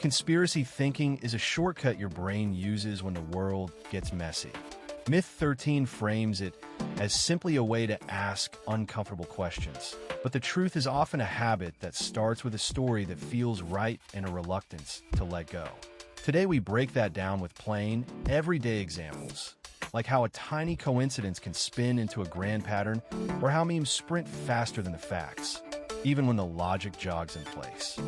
Conspiracy thinking is a shortcut your brain uses when the world gets messy. Myth 13 frames it as simply a way to ask uncomfortable questions. But the truth is often a habit that starts with a story that feels right and a reluctance to let go. Today we break that down with plain, everyday examples, like how a tiny coincidence can spin into a grand pattern, or how memes sprint faster than the facts, even when the logic jogs in place.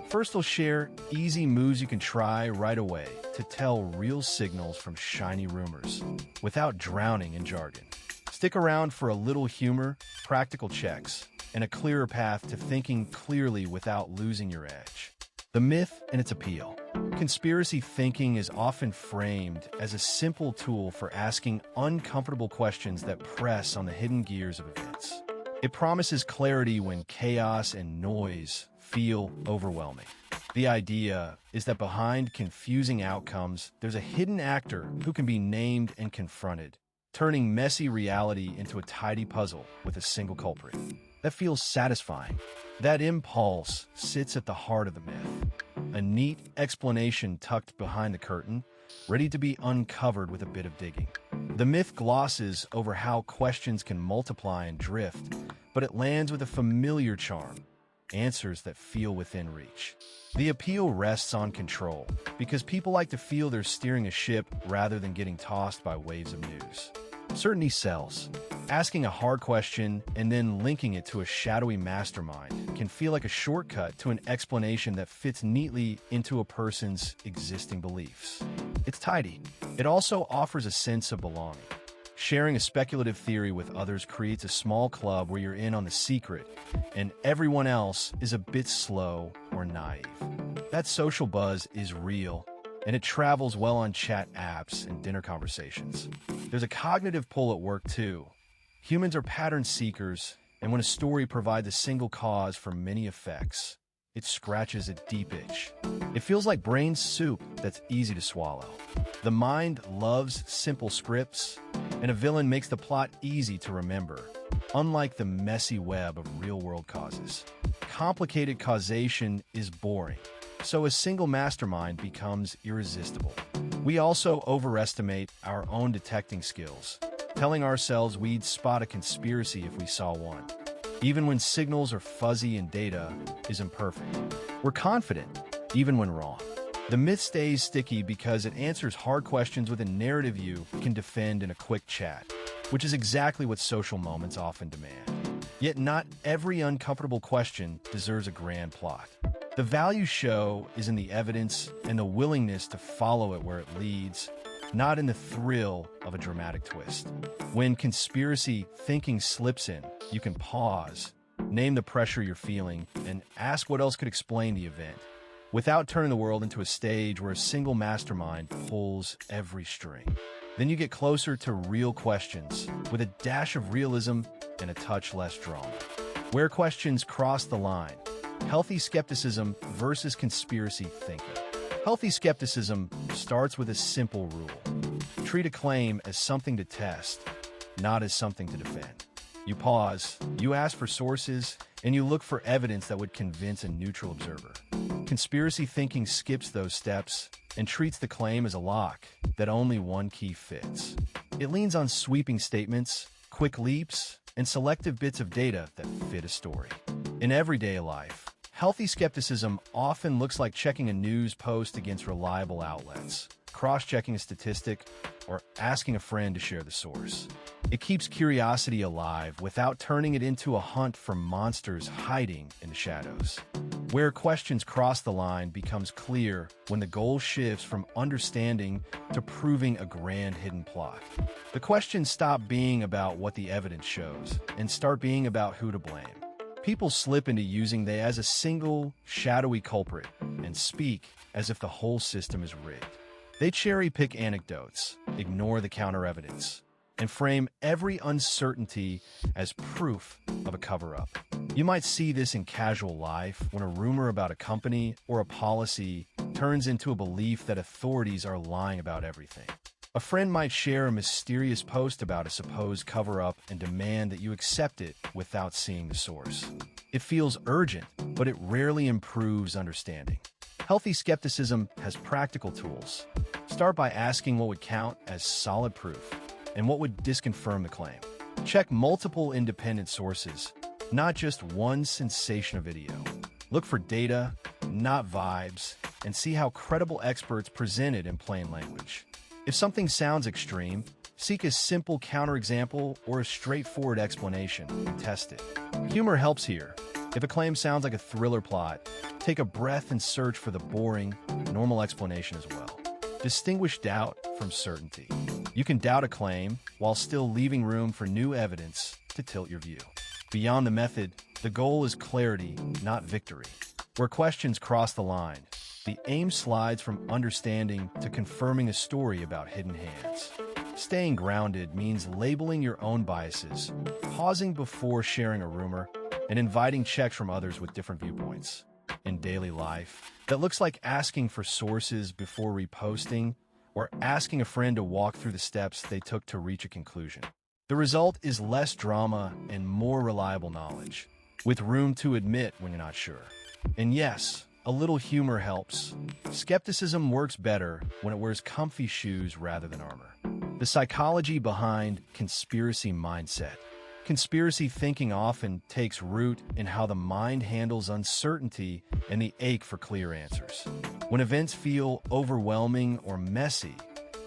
First, I'll share easy moves you can try right away to tell real signals from shiny rumors, without drowning in jargon. Stick around for a little humor, practical checks, and a clearer path to thinking clearly without losing your edge. The myth and its appeal. Conspiracy thinking is often framed as a simple tool for asking uncomfortable questions that press on the hidden gears of events. It promises clarity when chaos and noise feel overwhelming. The idea is that behind confusing outcomes, there's a hidden actor who can be named and confronted, turning messy reality into a tidy puzzle with a single culprit. That feels satisfying. That impulse sits at the heart of the myth. A neat explanation tucked behind the curtain, ready to be uncovered with a bit of digging. The myth glosses over how questions can multiply and drift, but it lands with a familiar charm, answers that feel within reach. The appeal rests on control, because people like to feel they're steering a ship rather than getting tossed by waves of news. Certainty sells. Asking a hard question and then linking it to a shadowy mastermind can feel like a shortcut to an explanation that fits neatly into a person's existing beliefs. It's tidy. It also offers a sense of belonging. Sharing a speculative theory with others creates a small club where you're in on the secret, and everyone else is a bit slow or naive. That social buzz is real, and it travels well on chat apps and dinner conversations. There's a cognitive pull at work, too. Humans are pattern seekers, and when a story provides a single cause for many effects, it scratches a deep itch. It feels like brain soup that's easy to swallow. The mind loves simple scripts, and a villain makes the plot easy to remember, unlike the messy web of real-world causes. Complicated causation is boring, so a single mastermind becomes irresistible. We also overestimate our own detecting skills, telling ourselves we'd spot a conspiracy if we saw one, even when signals are fuzzy and data is imperfect. We're confident, even when wrong. The myth stays sticky because it answers hard questions with a narrative you can defend in a quick chat, which is exactly what social moments often demand. Yet not every uncomfortable question deserves a grand plot. The value show is in the evidence and the willingness to follow it where it leads, not in the thrill of a dramatic twist. When conspiracy thinking slips in, you can pause, name the pressure you're feeling, and ask what else could explain the event, without turning the world into a stage where a single mastermind pulls every string. Then you get closer to real questions, with a dash of realism and a touch less drama. Where questions cross the line: healthy skepticism versus conspiracy thinking. Healthy skepticism starts with a simple rule. Treat a claim as something to test, not as something to defend. You pause, you ask for sources, and you look for evidence that would convince a neutral observer. Conspiracy thinking skips those steps and treats the claim as a lock that only one key fits. It leans on sweeping statements, quick leaps, and selective bits of data that fit a story. In everyday life, healthy skepticism often looks like checking a news post against reliable outlets, cross-checking a statistic, or asking a friend to share the source. It keeps curiosity alive without turning it into a hunt for monsters hiding in the shadows. Where questions cross the line becomes clear when the goal shifts from understanding to proving a grand hidden plot. The questions stop being about what the evidence shows and start being about who to blame. People slip into using they as a single, shadowy culprit and speak as if the whole system is rigged. They cherry-pick anecdotes, ignore the counter-evidence, and frame every uncertainty as proof of a cover-up. You might see this in casual life when a rumor about a company or a policy turns into a belief that authorities are lying about everything. A friend might share a mysterious post about a supposed cover-up and demand that you accept it without seeing the source. It feels urgent, but it rarely improves understanding. Healthy skepticism has practical tools. Start by asking what would count as solid proof and what would disconfirm the claim. Check multiple independent sources, not just one sensational video. Look for data, not vibes, and see how credible experts present it in plain language. If something sounds extreme, seek a simple counterexample or a straightforward explanation and test it. Humor helps here. If a claim sounds like a thriller plot, take a breath and search for the boring, normal explanation as well. Distinguish doubt from certainty. You can doubt a claim while still leaving room for new evidence to tilt your view. Beyond the method, the goal is clarity, not victory. Where questions cross the line, the aim slides from understanding to confirming a story about hidden hands. Staying grounded means labeling your own biases, pausing before sharing a rumor, and inviting checks from others with different viewpoints. In daily life, that looks like asking for sources before reposting or asking a friend to walk through the steps they took to reach a conclusion. The result is less drama and more reliable knowledge, with room to admit when you're not sure. And yes, a little humor helps. Skepticism works better when it wears comfy shoes rather than armor. The psychology behind conspiracy mindset. Conspiracy thinking often takes root in how the mind handles uncertainty and the ache for clear answers. When events feel overwhelming or messy,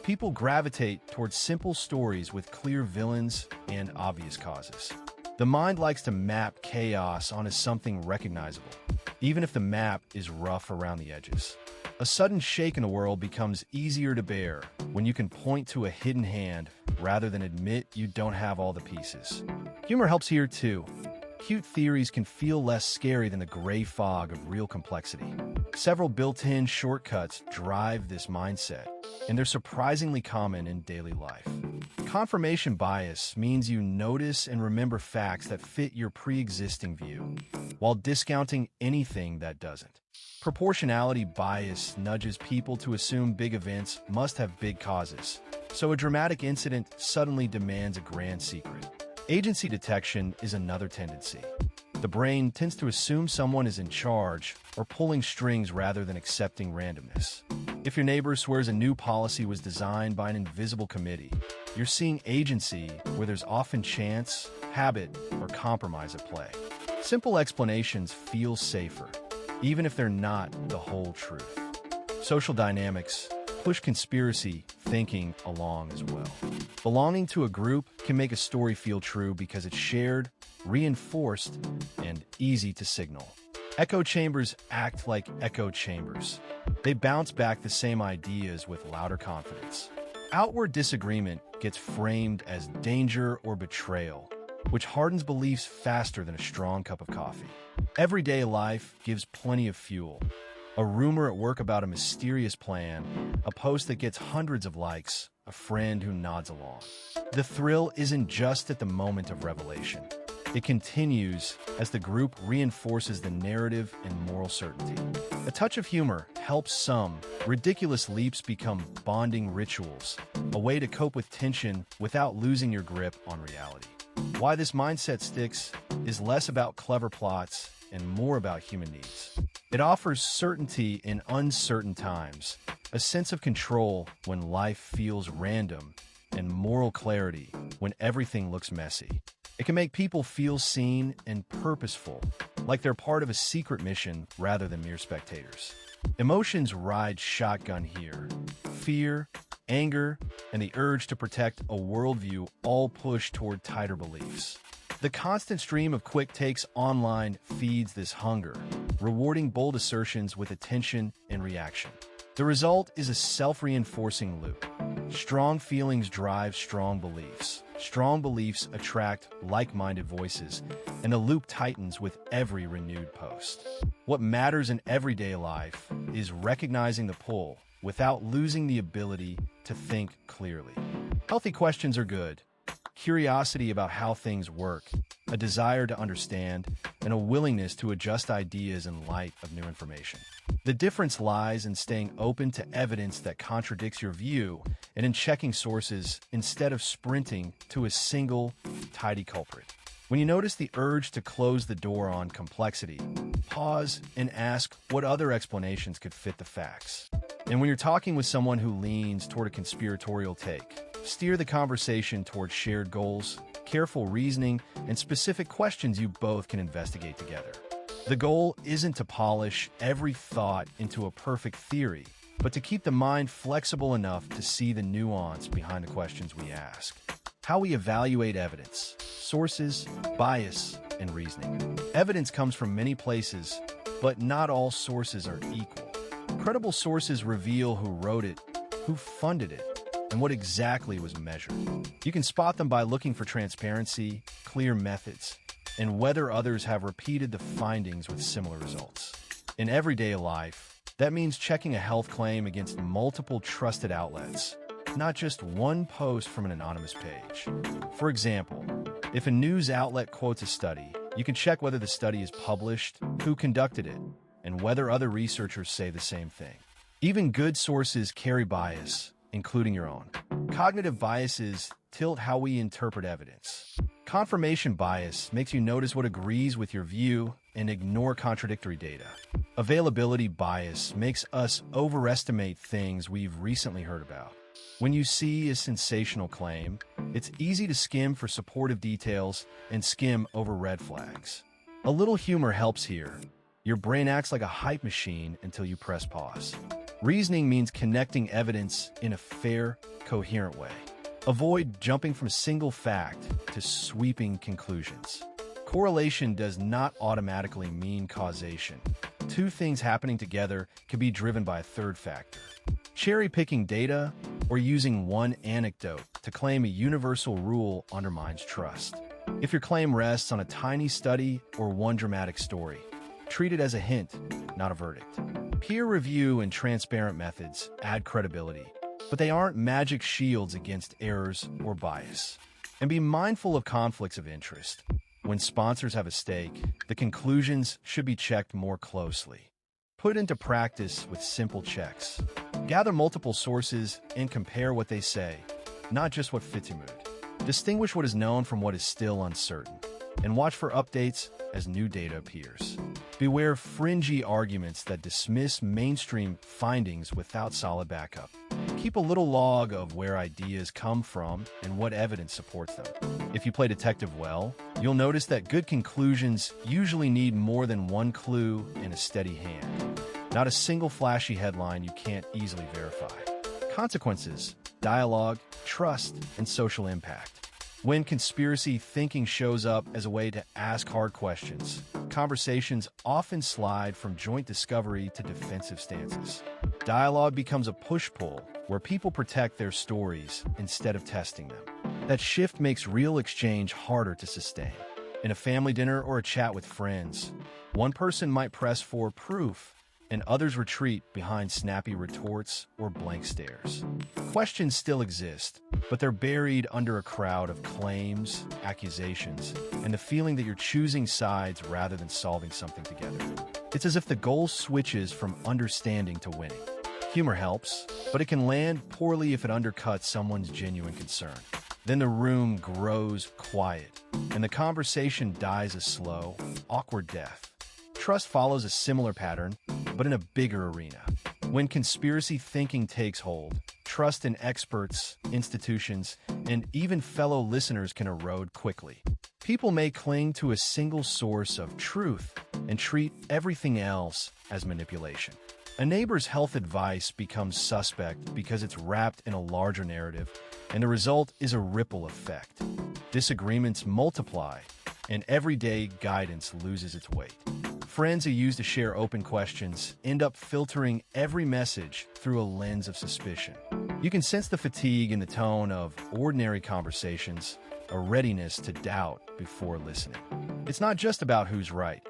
people gravitate towards simple stories with clear villains and obvious causes. The mind likes to map chaos onto something recognizable, even if the map is rough around the edges. A sudden shake in the world becomes easier to bear when you can point to a hidden hand rather than admit you don't have all the pieces. Humor helps here too. Cute theories can feel less scary than the gray fog of real complexity. Several built-in shortcuts drive this mindset, and they're surprisingly common in daily life. Confirmation bias means you notice and remember facts that fit your pre-existing view, while discounting anything that doesn't. Proportionality bias nudges people to assume big events must have big causes, so a dramatic incident suddenly demands a grand secret. Agency detection is another tendency. The brain tends to assume someone is in charge or pulling strings rather than accepting randomness. If your neighbor swears a new policy was designed by an invisible committee, you're seeing agency where there's often chance, habit, or compromise at play. Simple explanations feel safer, even if they're not the whole truth. Social dynamics push conspiracy thinking along as well. Belonging to a group can make a story feel true because it's shared, reinforced, and easy to signal. Echo chambers act like echo chambers. They bounce back the same ideas with louder confidence. Outward disagreement gets framed as danger or betrayal, which hardens beliefs faster than a strong cup of coffee. Everyday life gives plenty of fuel. A rumor at work about a mysterious plan, a post that gets hundreds of likes, a friend who nods along. The thrill isn't just at the moment of revelation. It continues as the group reinforces the narrative and moral certainty. A touch of humor helps some. Ridiculous leaps become bonding rituals, a way to cope with tension without losing your grip on reality. Why this mindset sticks is less about clever plots and more about human needs. It offers certainty in uncertain times, a sense of control when life feels random, and moral clarity when everything looks messy. It can make people feel seen and purposeful, like they're part of a secret mission rather than mere spectators. Emotions ride shotgun here. Fear, anger, and the urge to protect a worldview all push toward tighter beliefs. The constant stream of quick takes online feeds this hunger, rewarding bold assertions with attention and reaction. The result is a self-reinforcing loop. Strong feelings drive strong beliefs. Strong beliefs attract like-minded voices, and the loop tightens with every renewed post. What matters in everyday life is recognizing the pull without losing the ability to think clearly. Healthy questions are good. Curiosity about how things work, a desire to understand, and a willingness to adjust ideas in light of new information. The difference lies in staying open to evidence that contradicts your view and in checking sources instead of sprinting to a single, tidy culprit. When you notice the urge to close the door on complexity, pause and ask what other explanations could fit the facts. And when you're talking with someone who leans toward a conspiratorial take, steer the conversation toward shared goals, careful reasoning, and specific questions you both can investigate together. The goal isn't to polish every thought into a perfect theory, but to keep the mind flexible enough to see the nuance behind the questions we ask. How we evaluate evidence, sources, bias, and reasoning. Evidence comes from many places, but not all sources are equal. Credible sources reveal who wrote it, who funded it, and what exactly was measured. You can spot them by looking for transparency, clear methods, and whether others have repeated the findings with similar results. In everyday life, that means checking a health claim against multiple trusted outlets, not just one post from an anonymous page. For example, if a news outlet quotes a study, you can check whether the study is published, who conducted it, and whether other researchers say the same thing. Even good sources carry bias, including your own. Cognitive biases tilt how we interpret evidence. Confirmation bias makes you notice what agrees with your view and ignore contradictory data. Availability bias makes us overestimate things we've recently heard about. When you see a sensational claim, it's easy to skim for supportive details and skim over red flags. A little humor helps here. Your brain acts like a hype machine until you press pause. Reasoning means connecting evidence in a fair, coherent way. Avoid jumping from single fact to sweeping conclusions. Correlation does not automatically mean causation. Two things happening together can be driven by a third factor. Cherry-picking data or using one anecdote to claim a universal rule undermines trust. If your claim rests on a tiny study or one dramatic story, treat it as a hint, not a verdict. Peer review and transparent methods add credibility, but they aren't magic shields against errors or bias. And be mindful of conflicts of interest. When sponsors have a stake, the conclusions should be checked more closely. Put into practice with simple checks. Gather multiple sources and compare what they say, not just what fits your mood. Distinguish what is known from what is still uncertain, and watch for updates as new data appears. Beware fringy arguments that dismiss mainstream findings without solid backup. Keep a little log of where ideas come from and what evidence supports them. If you play detective well, you'll notice that good conclusions usually need more than one clue and a steady hand. Not a single flashy headline you can't easily verify. Consequences, dialogue, trust, and social impact. When conspiracy thinking shows up as a way to ask hard questions, conversations often slide from joint discovery to defensive stances. Dialogue becomes a push-pull where people protect their stories instead of testing them. That shift makes real exchange harder to sustain. In a family dinner or a chat with friends, one person might press for proof, and others retreat behind snappy retorts or blank stares. Questions still exist, but they're buried under a crowd of claims, accusations, and the feeling that you're choosing sides rather than solving something together. It's as if the goal switches from understanding to winning. Humor helps, but it can land poorly if it undercuts someone's genuine concern. Then the room grows quiet, and the conversation dies a slow, awkward death. Trust follows a similar pattern, but in a bigger arena. When conspiracy thinking takes hold, trust in experts, institutions, and even fellow listeners can erode quickly. People may cling to a single source of truth and treat everything else as manipulation. A neighbor's health advice becomes suspect because it's wrapped in a larger narrative, and the result is a ripple effect. Disagreements multiply, and everyday guidance loses its weight. Friends who used to share open questions end up filtering every message through a lens of suspicion. You can sense the fatigue in the tone of ordinary conversations, a readiness to doubt before listening. It's not just about who's right.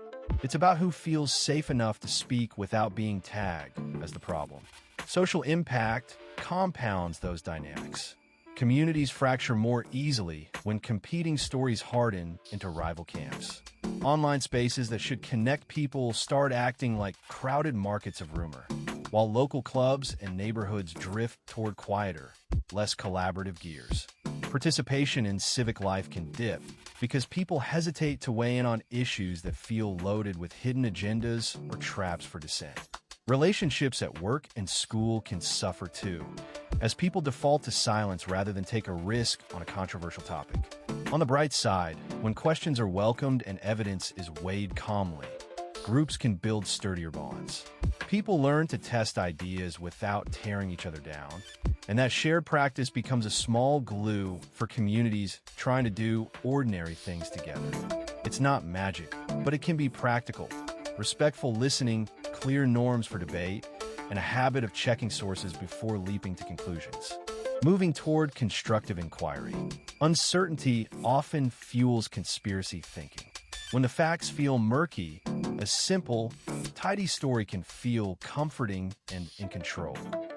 It's about who feels safe enough to speak without being tagged as the problem. Social impact compounds those dynamics. Communities fracture more easily when competing stories harden into rival camps. Online spaces that should connect people start acting like crowded markets of rumor, while local clubs and neighborhoods drift toward quieter, less collaborative gears. Participation in civic life can dip, because people hesitate to weigh in on issues that feel loaded with hidden agendas or traps for dissent. Relationships at work and school can suffer too, as people default to silence rather than take a risk on a controversial topic. On the bright side, when questions are welcomed and evidence is weighed calmly, groups can build sturdier bonds. People learn to test ideas without tearing each other down, and that shared practice becomes a small glue for communities trying to do ordinary things together. It's not magic, but it can be practical. Respectful listening, clear norms for debate, and a habit of checking sources before leaping to conclusions. Moving toward constructive inquiry. Uncertainty often fuels conspiracy thinking. When the facts feel murky, a simple, tidy story can feel comforting and in control.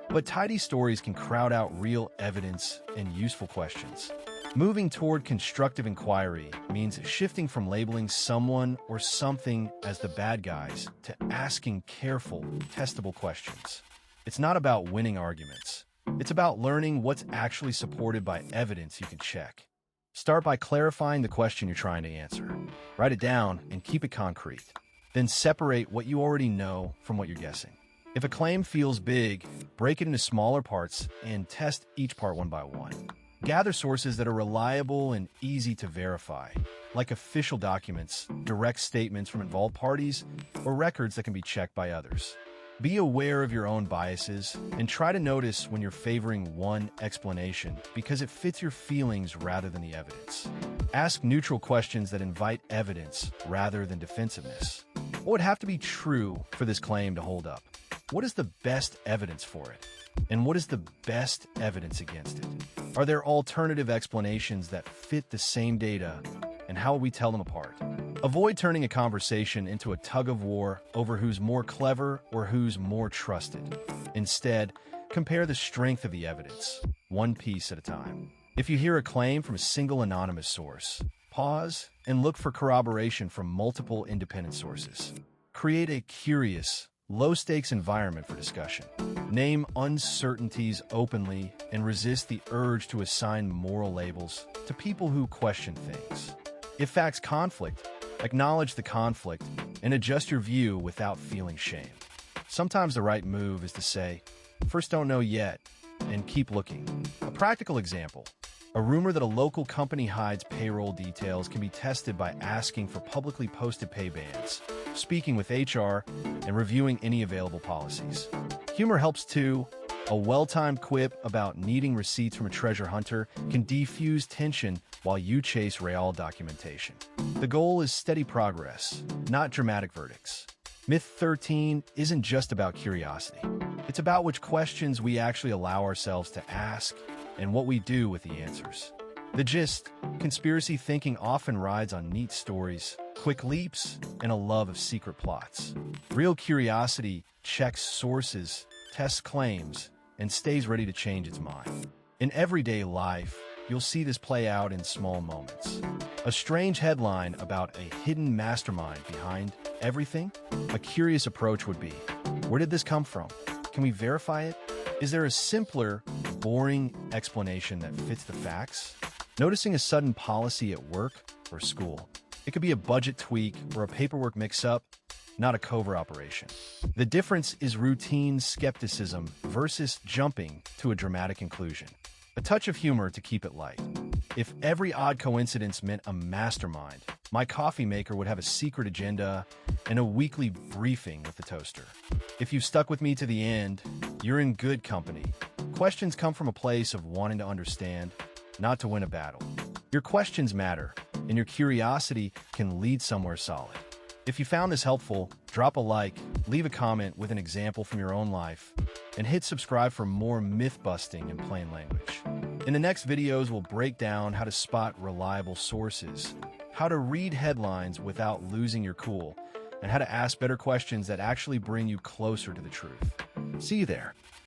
But tidy stories can crowd out real evidence and useful questions. Moving toward constructive inquiry means shifting from labeling someone or something as the bad guys to asking careful, testable questions. It's not about winning arguments. It's about learning what's actually supported by evidence you can check. Start by clarifying the question you're trying to answer. Write it down and keep it concrete. Then separate what you already know from what you're guessing. If a claim feels big, break it into smaller parts and test each part one by one. Gather sources that are reliable and easy to verify, like official documents, direct statements from involved parties, or records that can be checked by others. Be aware of your own biases and try to notice when you're favoring one explanation because it fits your feelings rather than the evidence. Ask neutral questions that invite evidence rather than defensiveness. What would have to be true for this claim to hold up? What is the best evidence for it? And what is the best evidence against it? Are there alternative explanations that fit the same data, and how will we tell them apart? Avoid turning a conversation into a tug-of-war over who's more clever or who's more trusted. Instead, compare the strength of the evidence, one piece at a time. If you hear a claim from a single anonymous source, pause and look for corroboration from multiple independent sources. Create a curious, low-stakes environment for discussion. Name uncertainties openly and resist the urge to assign moral labels to people who question things. If facts conflict, acknowledge the conflict and adjust your view without feeling shame. Sometimes the right move is to say, "First, don't know yet," and keep looking. A practical example: a rumor that a local company hides payroll details can be tested by asking for publicly posted pay bans, speaking with HR, and reviewing any available policies. Humor helps too. A well-timed quip about needing receipts from a treasure hunter can defuse tension while you chase real documentation. The goal is steady progress, not dramatic verdicts. Myth 13 isn't just about curiosity. It's about which questions we actually allow ourselves to ask and what we do with the answers. The gist: conspiracy thinking often rides on neat stories, quick leaps, and a love of secret plots. Real curiosity checks sources, tests claims, and stays ready to change its mind. In everyday life, you'll see this play out in small moments. A strange headline about a hidden mastermind behind everything? A curious approach would be, where did this come from? Can we verify it? Is there a simpler, boring explanation that fits the facts? Noticing a sudden policy at work or school. It could be a budget tweak or a paperwork mix-up, not a covert operation. The difference is routine skepticism versus jumping to a dramatic conclusion. A touch of humor to keep it light. If every odd coincidence meant a mastermind, my coffee maker would have a secret agenda and a weekly briefing with the toaster. If you've stuck with me to the end, you're in good company. Questions come from a place of wanting to understand, not to win a battle. Your questions matter, and your curiosity can lead somewhere solid. If you found this helpful, drop a like, leave a comment with an example from your own life, and hit subscribe for more myth-busting in plain language. In the next videos, we'll break down how to spot reliable sources, how to read headlines without losing your cool, and how to ask better questions that actually bring you closer to the truth. See you there.